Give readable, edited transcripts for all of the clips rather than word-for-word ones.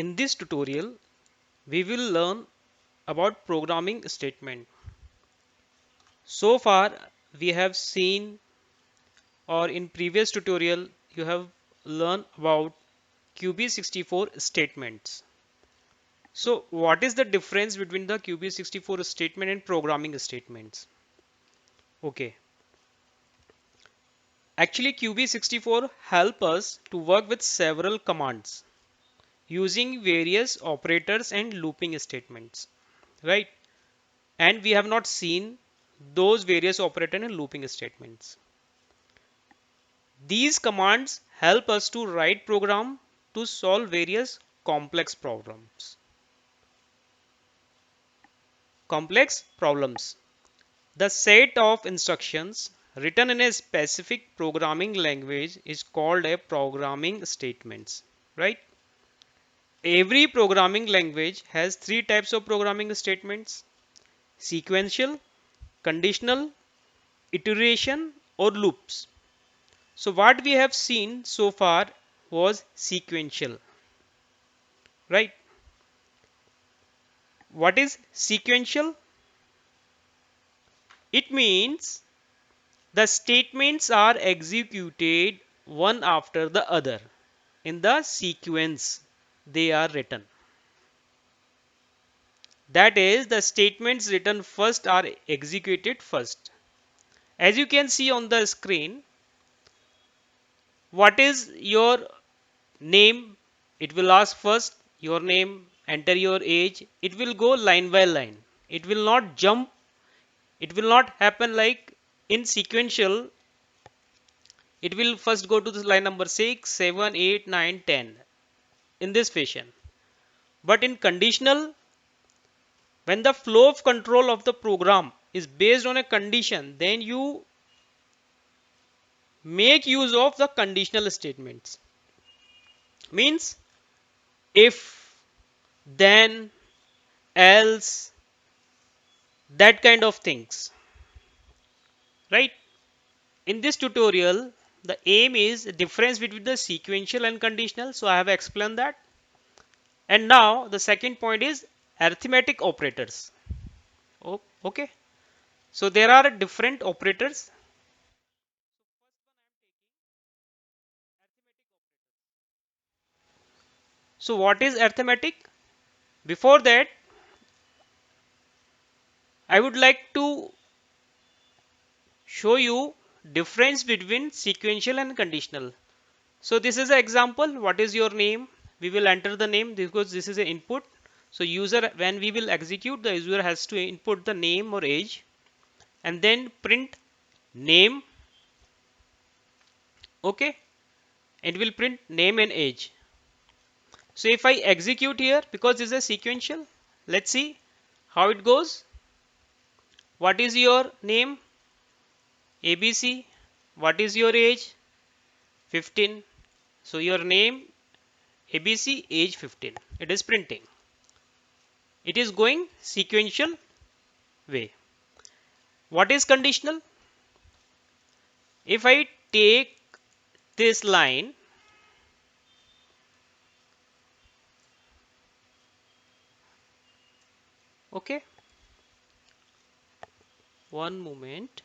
In this tutorial, we will learn about programming statement. So far, we have seen, or in previous tutorial, you have learned about QB64 statements. So what is the difference between the QB64 statement and programming statements? Okay. Actually, QB64 help us to work with several commands using various operators and looping statements, right? And we have not seen those various operator and looping statements. These commands help us to write program to solve various complex problems. Complex problems. The set of instructions written in a specific programming language is called a programming statements, right? Every programming language has three types of programming statements: sequential, conditional, iteration, or loops. So what we have seen so far was sequential, right? What is sequential? It means the statements are executed one after the other in the sequence they are written. That is, the statements written first are executed first. As you can see on the screen, what is your name? It will ask first your name, enter your age. It will go line by line. It will not jump. It will not happen like in sequential. It will first go to the line number 6, 7, 8, 9, 10 in this fashion. But in conditional, when the flow of control of the program is based on a condition, then you make use of the conditional statements. Means if, then, else, that kind of things, right? In this tutorial, the aim is the difference between the sequential and conditional. So I have explained that. And now the second point is arithmetic operators. Oh, okay. So there are different operators. So what is arithmetic? Before that, I would like to show you difference between sequential and conditional. So this is an example. What is your name? We will enter the name because this is an input. So user, when we will execute, the user has to input the name or age and then print name. Okay. It will print name and age. So if I execute here, because this is a sequential, let's see how it goes. What is your name? ABC. What is your age? 15. So your name ABC, age 15. It is printing. It is going sequential way. What is conditional? If I take this line, okay, one moment.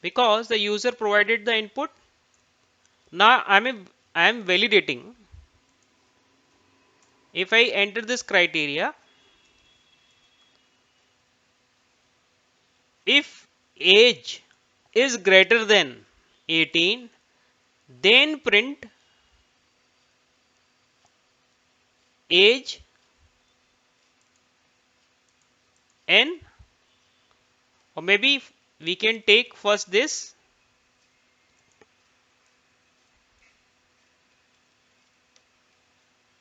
Because the user provided the input, now I am validating. If I enter this criteria, if age is greater than 18, then print age n, or maybe we can take first this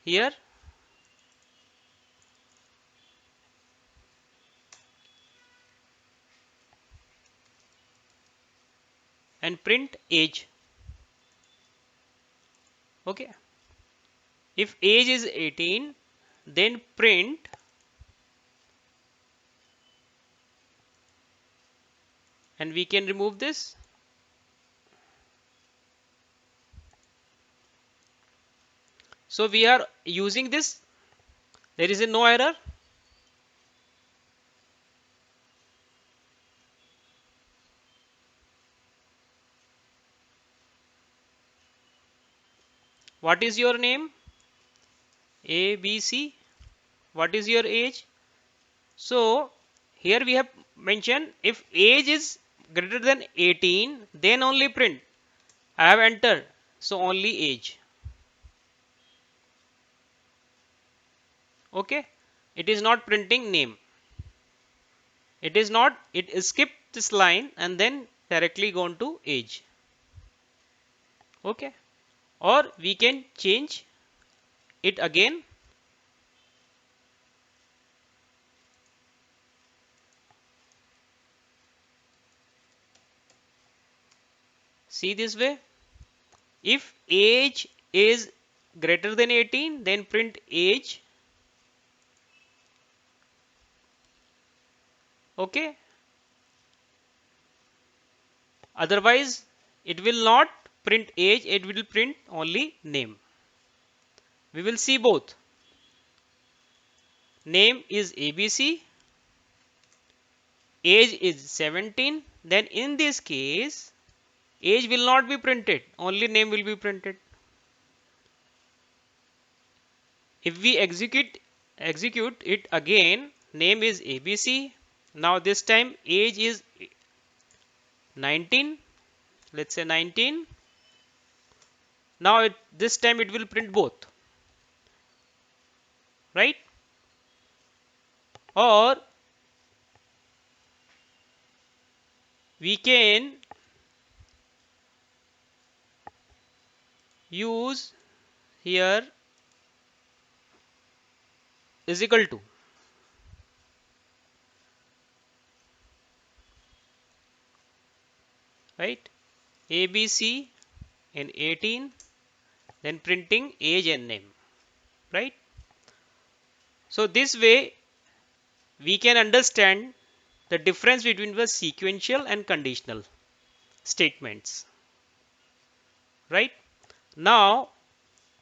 here. and print age. Okay, if age is 18, then print, and we can remove this. So we are using this, there is a no error. What is your name? ABC. What is your age? So here we have mentioned if age is greater than 18, then only print. I have entered, so only age. Okay, it is not printing name. It is not, it skipped this line and then directly gone to age. Okay, or we can change it again. See this way, if age is greater than 18, then print age. Okay, otherwise it will not print age, it will print only name. We will see both. Name is ABC, age is 17, then in this case age will not be printed, only name will be printed. If we execute it again, name is ABC. Now this time age is 19. Let's say 19. Now this time it will print both, right? Or we can use here is equal to, right? ABC and 18, then printing age and name, right? So this way we can understand the difference between the sequential and conditional statements, right? Now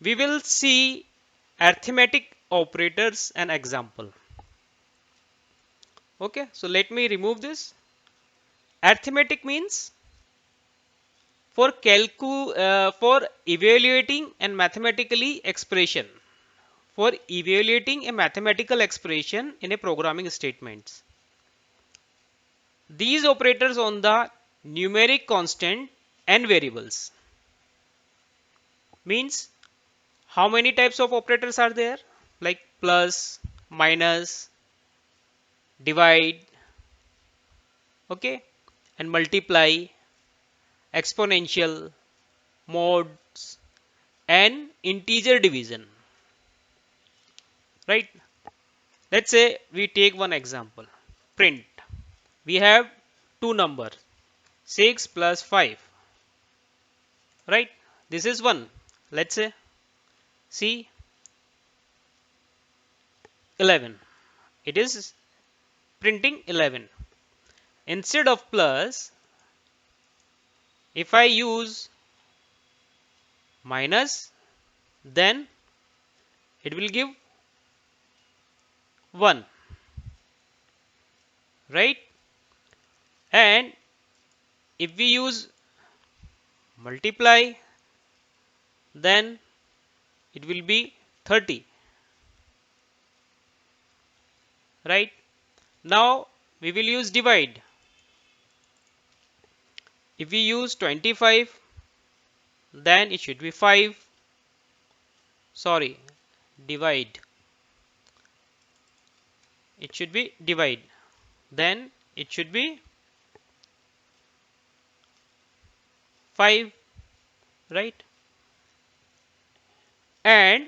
we will see arithmetic operators and example. Okay, so let me remove this. Arithmetic means for evaluating and mathematically expression, for evaluating a mathematical expression in a programming statements. These operators on the numeric constant and variables. Means how many types of operators are there? Like plus, minus, divide, okay, and multiply, exponential, modes, and integer division, right? Let's say we take one example, print. We have two numbers, 6 plus 5, right? This is one. Let's say see 11. It is printing 11. Instead of plus, if I use minus, then it will give 1, right? And if we use multiply, then it will be 30, right? Now we will use divide. If we use 25, then it should be 5. Sorry, divide. It should be divide. Then it should be 5, right? And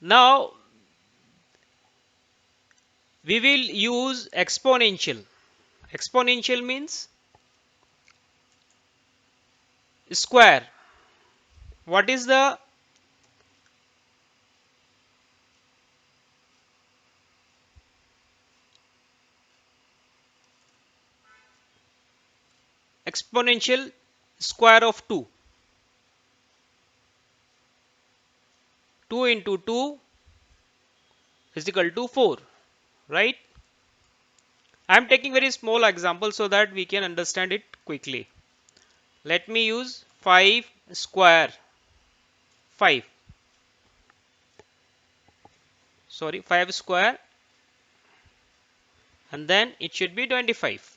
now we will use exponential. Exponential means square. What is the exponential square of 2? 2 into 2 is equal to 4, right? I am taking very small example so that we can understand it quickly. Let me use 5 square. 5. Sorry, 5 square, and then it should be 25,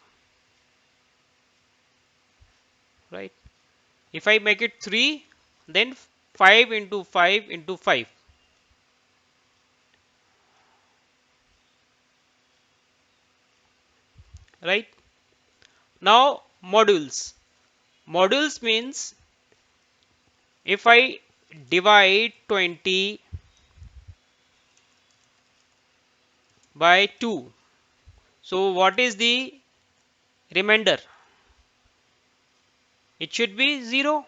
right? If I make it 3, then 5 into 5 into 5, right? Now modules. Modules means if I divide 20 by 2, so what is the remainder? It should be 0,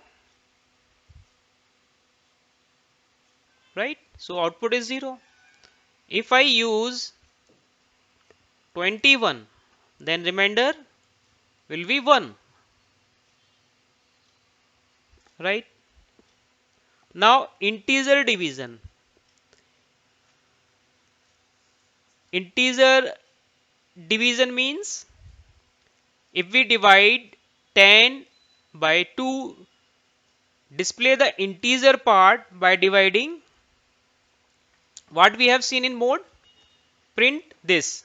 right? So output is 0. If I use 21, then remainder will be 1, right? Now integer division. Integer division means if we divide 10 by 2, display the integer part by dividing what we have seen in mode, print this.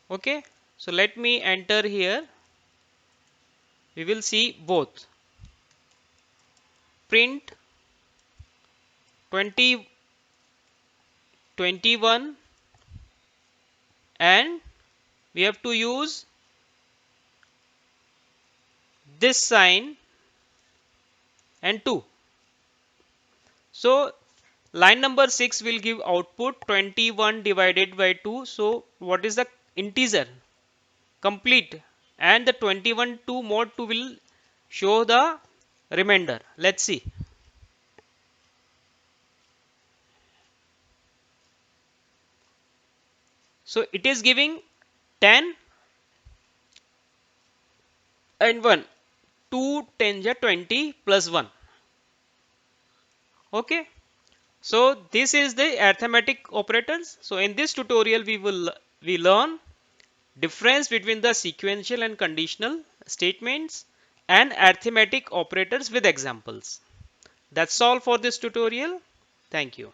Okay, so let me enter here. We will see both. Print 20, 21, and we have to use this sign and 2. So line number 6 will give output 21 divided by 2. So what is the integer? Complete. And the 21 to mod 2 will show the remainder. Let's see. So it is giving 10 and 1. 2 10 ja 20 plus 1. Okay. So this is the arithmetic operators. So in this tutorial we learn difference between the sequential and conditional statements and arithmetic operators with examples. That's all for this tutorial. Thank you.